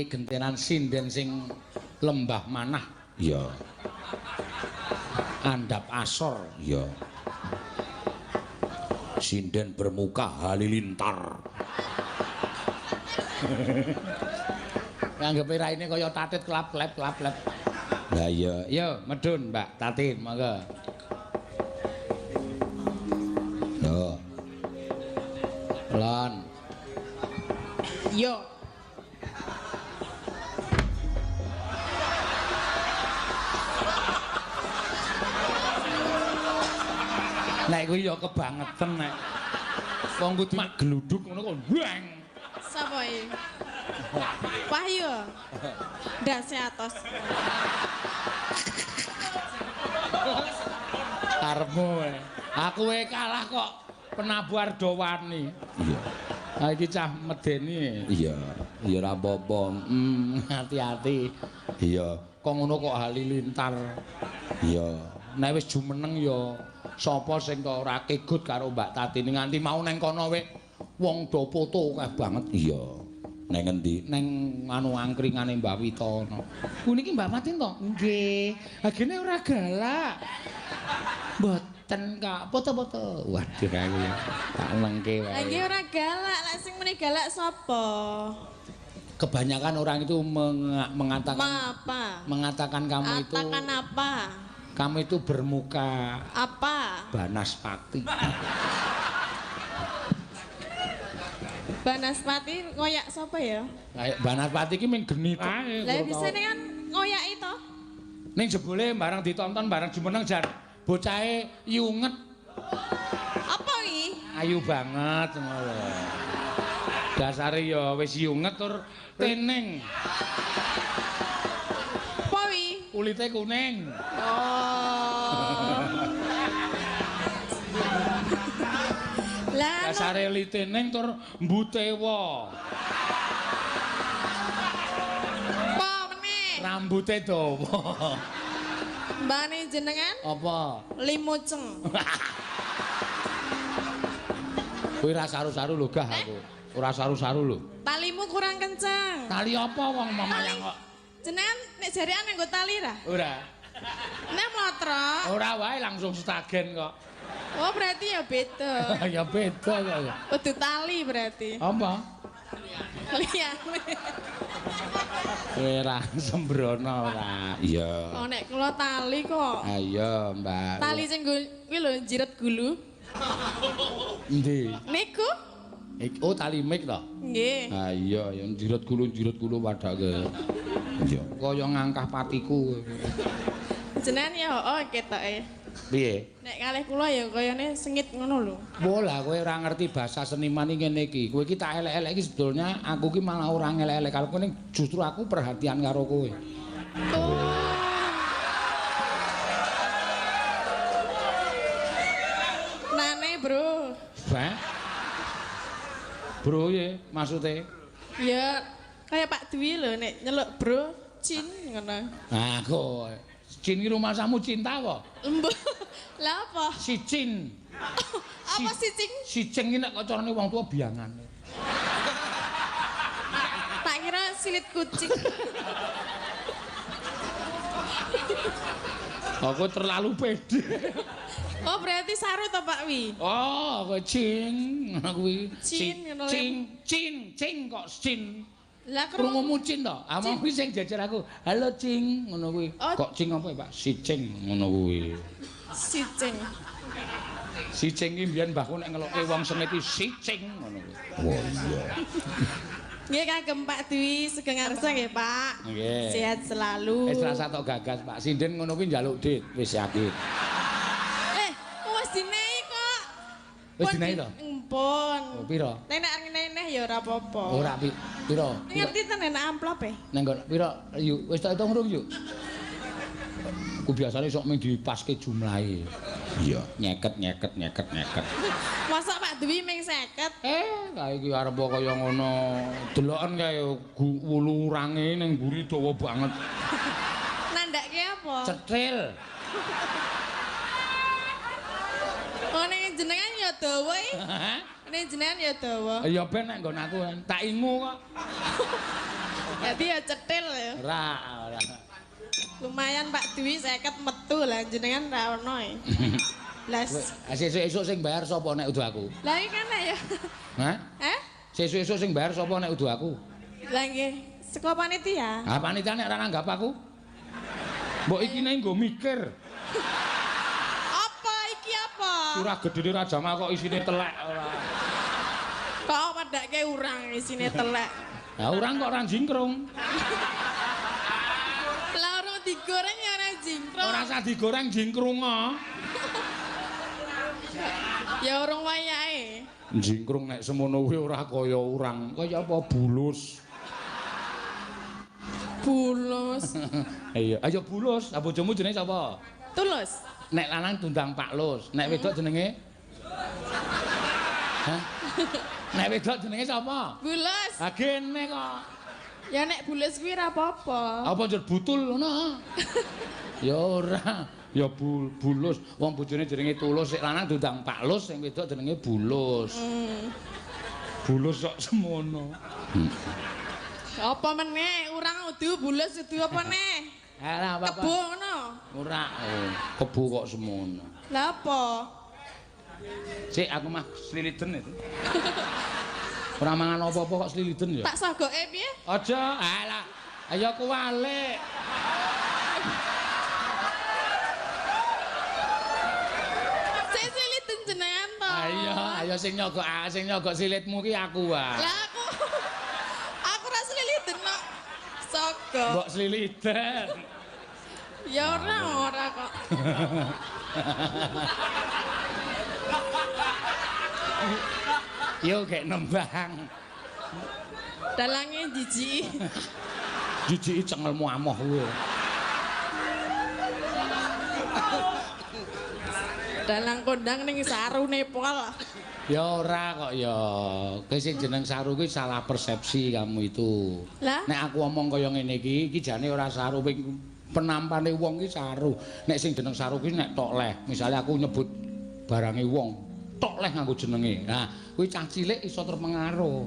gentenan sinden sing lembah manah. Iya. Andap asor. Iya. Sinden bermuka halilintar. Anggepe raine kaya tatit klap-klep klap-klep. Lah iya. Yo, medun Mbak Tatin, monggo. Yo. Lon. Yo. Nek kuwi ya kebangetan nek. Wong kudu mak gluduk ngono kok wang. Sapa iki? Wahyu. Ndase atos. Karepmu. Aku kalah kok penabuh dowani. Iya. Ha iki cah medeni. Iya. Ya ora apa-apa. Hati-hati. Iya. Kok ngono kok halilintar. Iya. Nek wis jumeneng ya sapa sing kok ora kegut karo Mbak Tatini nganti mau neng kono wong do foto akeh banget. Iya. Neng ngendi? Neng anu angkringane Mbak Witono. Ku niki Mbak Matin to? Nggih. Agene ora galak. Mboten Kak, foto-foto. Waduh aku ya. Tak lengke wae. Lagi ora galak, lek sing muni galak sapa? Kebanyakan orang itu mengatakan kamu itu Katakan apa? Kamu itu bermuka Apa? Banaspati. Banaspati ngoyak sapa ya? Kayak Banaspati ki ming genit ae. Lah bisane kan ngoyak itu. Ning jebule bareng ditonton bareng jumeneng jan bocahe yunget. Apa iki? Ayu banget ngono. Dasare ya wis yunget tur tening. Apa wi? Kulite kuning. Oh. Lah Dasare litening tur mbutewa. apa meneh? Rambute dawa. Mbane jenengan Apa? Limuceng. Kowe ra saru-saru lho gah aku. Ora saru-saru lho. Talimu kurang kenceng. Tali apa wong mamayang kok? Jenengan nek jarean nggo tali ra? Ora. Nek mlotrok. Ora wae langsung stagen kok. Oh berarti ya beda. Ya beda kok. Kudu tali berarti. Apa? Liyane. Kowe ra sembrono ora. Iya. Oh nek kula tali kok. Ayo, Mbak. Tali sing kuwi lho jiret gulu. Endi? Niku? Oh, tali mik to? Nggih. Ha iya, yang jiret gulu padake. Iya. Kaya ngangkah patiku. Jenengan ya oh ketoke. Piye? Nek kalih kula ya kayane sengit ngono lho. Bola kowe ora ngerti bahasa seniman iki ngene iki. Kowe iki tak elek-elek iki sebetulnya aku ki malah ora ngelek-elek karo kowe justru aku perhatian karo kowe. Oh. Nane, Bro. Hah? Bro ye maksudnya? Ya kayak Pak Dwi lho nek nyeluk Bro Cin ngono. Nah, kok Cin iki rumah samu cinta kok. Lah apa? Si Cin. Apa sih Cing? Si Cing iki nek carane wong tua biangane. Tak kira silit kucing. Aku terlalu pede. Oh berarti saru to Pak Wi? Oh, kok Cing ngono kuwi. Cin, ngono lho. Cing kok Cin. Lah Krungumu Cin to? Amang kuwi sing jajar aku. Halo Cing, ngono kuwi. Oh. Kok Cing apa ya, Pak? Si Cing ngono kuwi. si Cing. Si Cing iki mbiyen mbahku nek ngeloke wong sengit iki si Cing ngono kuwi. Wah iya. Nggih kagem Pak Dwi Sugeng Arsa nggih Pak. Nggih. Sehat selalu. Wis rasa tok gagas, Pak. Sinden ngono kuwi njaluk dit, wis yakin. Wis dinehi kok. Wis dinehi to? Empun. Oh, pira? Nek neh ya ora apa-apa. Ora pira? Ngerti tenan amplop e? Nang nggon pira? Yuk, wis tak hitung rung yuk. Ku biasane sok mung dipaske jumlahe. Iya. Nyeket. Masa Pak Dwi ming 50? Kae iki arep kaya ngono. Deloken kae wulu urange ning mburi dawa banget. Nandake apa? Cetril. Oh ning jenengan ya dawa iki. Ning jenengan ya dawa. Ya ben nek nggon aku tak ingu kok. Jadi ya cetil ya. Ora. Lumayan Pak Dwi 50 metu lah jenengan ra ono e. Las. Sesuk-esuk sing bayar sapa nek udu aku? Lah iki kan ya. Hah? Eh? Sesuk-esuk sing bayar sapa nek udu aku? Lah nggih, saka panitia. Ah panitia nek ora nanggap aku. Mbok iki nek nggo mikir. Apa iki apa? Curah gedene Raja Mal kok isine telek ora. Kok padake urang isine telek. Lah urang kok ora jingkrung. Lah ora digoreng ya ora jingkrong. Ora usah digoreng jingkrung kok. Ya urung wayahe. Jingkrung nek semono kuwi ora kaya urang, kaya apa bulus. Bulus. Iya, ayo bulus. Ah bojomu jenenge sapa? Tulus. Nek lanang dundang Pak Lus, nek wedok jenenge? Hah? Nek wedok jenenge sapa? Bulus. Ha kene kok. Ya nek bulus kuwi ra apa-apa. Apa njur butul ngono? Ya ora. Ya bulus. Wong bojone jenenge Tulus, sik lanang dundang Pak Lus, sing wedok jenenge Bulus. Bulus kok semono. Apa meneh? Urang udu bulus udu apa neh? Alah apa? Kebo ngono. Ora, kebu kok semono. Lah apa? Sik aku mah sliliden itu. Ora mangan apa-apa kok sliliden ya. Tak sogoke piye? Aja, alah. Ayo kuwalik. Siliten jenengan to. Ayo sing nyogok silitmu ki aku wae. Lah aku ra siliten kok. Sogo. Mbok sliliden. Ya ora kok. Yo gek nembang. Dalange jijiki. Jijiki cengelmu amoh kuwi. Dalang kondang ning sarune pol. Ya ora kok ya. Kowe sing jeneng saru kuwi salah persepsi kamu itu. Lah? Nek aku omong kaya ngene iki jane ora saru ping penampane wong ki saru. Nek sing jeneng saru kuwi nek tok leh. Misale aku nyebut barange wong, tok leh nganggo jenenge. Nah, kuwi cah cilik iso terpengaruh.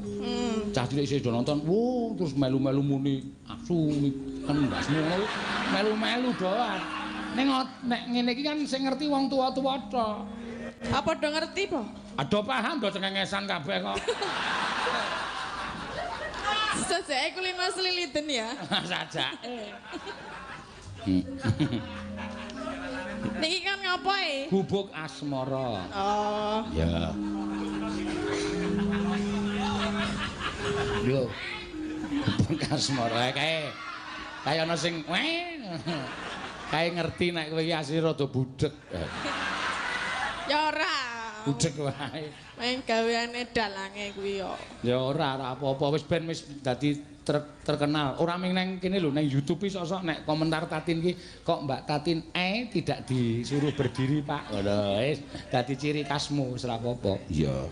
Cah cilik isih do nonton, "Wo, terus melu-melu muni asu kan ndak semono melu-melu doan." Nek ngene iki kan sing ngerti wong tuwa-tuwa tok. Apa do ngerti po? Ado paham do cengengesan kabeh kok. Sajake kulino sliliten ya. Sajak. Niki kan ngapae? Gubuk asmara. Oh. Ya. Yo. Gubuk asmara kae. Kaya ana sing kae ngerti nek kowe iki asli rada budhek. Ya ora. Budhek wae. Main gaweane dalange kuwi yo. Ya ora apa-apa wis ben wis dadi terkenal. Ora ming nang kene lho nang YouTube sok-sok nek komentar Tatin ki kok Mbak Tatin tidak disuruh berdiri, Pak. Ngono wis dadi ciri khasmu wis ora apa-apa. Iya.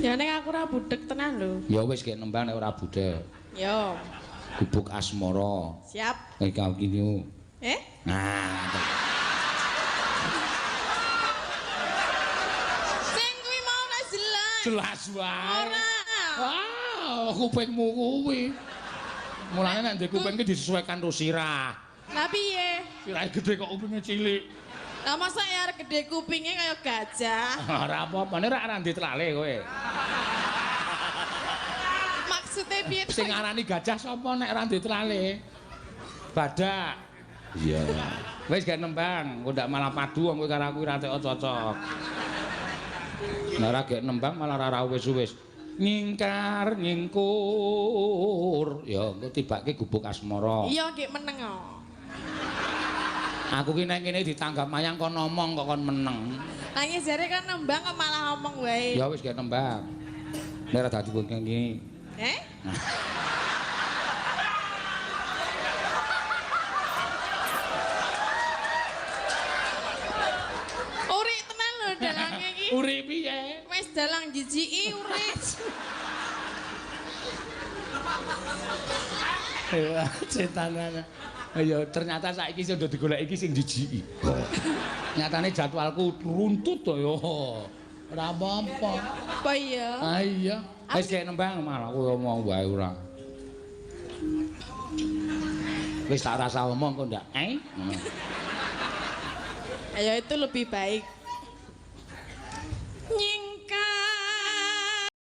Ya ning aku ora budhek tenan lho. Ya wis gek nembang nek ora budhek. Yo. Gubuk asmara. Siap. Kayak kau gini. Nah. Sing kuwi mau ora jelas. Jelas wae. Ora. Wah, kupingmu kuwi. Mulane nek ndek kuping ki disesuaikan karo sirah. Lah piye? Sirahe gede kok kupinge cilik. Lah masa ya arek gede kupinge kaya gajah. Ora apa-apa, nek ora ditlale kowe. Maksude piye? Sing ngarani gajah sapa nek ora ditlale? Badak. Iya. Wis gak nembang, kok ndak malah padu wong kowe karo aku ora cocok. Nek ora gek nembang malah ora wis-wis. Ngingkar ngingkur. Ya engko tibake gubuk asmara. Iya nggih meneng kok. Aku ki nek kene ditanggap mayang kon ngomong kok kon meneng. Nangis jare kan nembang kok malah ngomong wae. Ya wis gek nembang. Nek ora dadi wong iki. Uri tenan lho dalange iki. Uri piye? Wis dalang jijiki uri. Ya, cetanane. Ya ternyata saiki sudah digoleki iki sing jijiki. Nyatane jadwalku runtut to ya. Ora apa-apa. Apa iya? Ah iya. Wis gek nembang malah kowe ngomong wae ora. Wis tak rasa omong kok ndak. Ya itu lebih baik.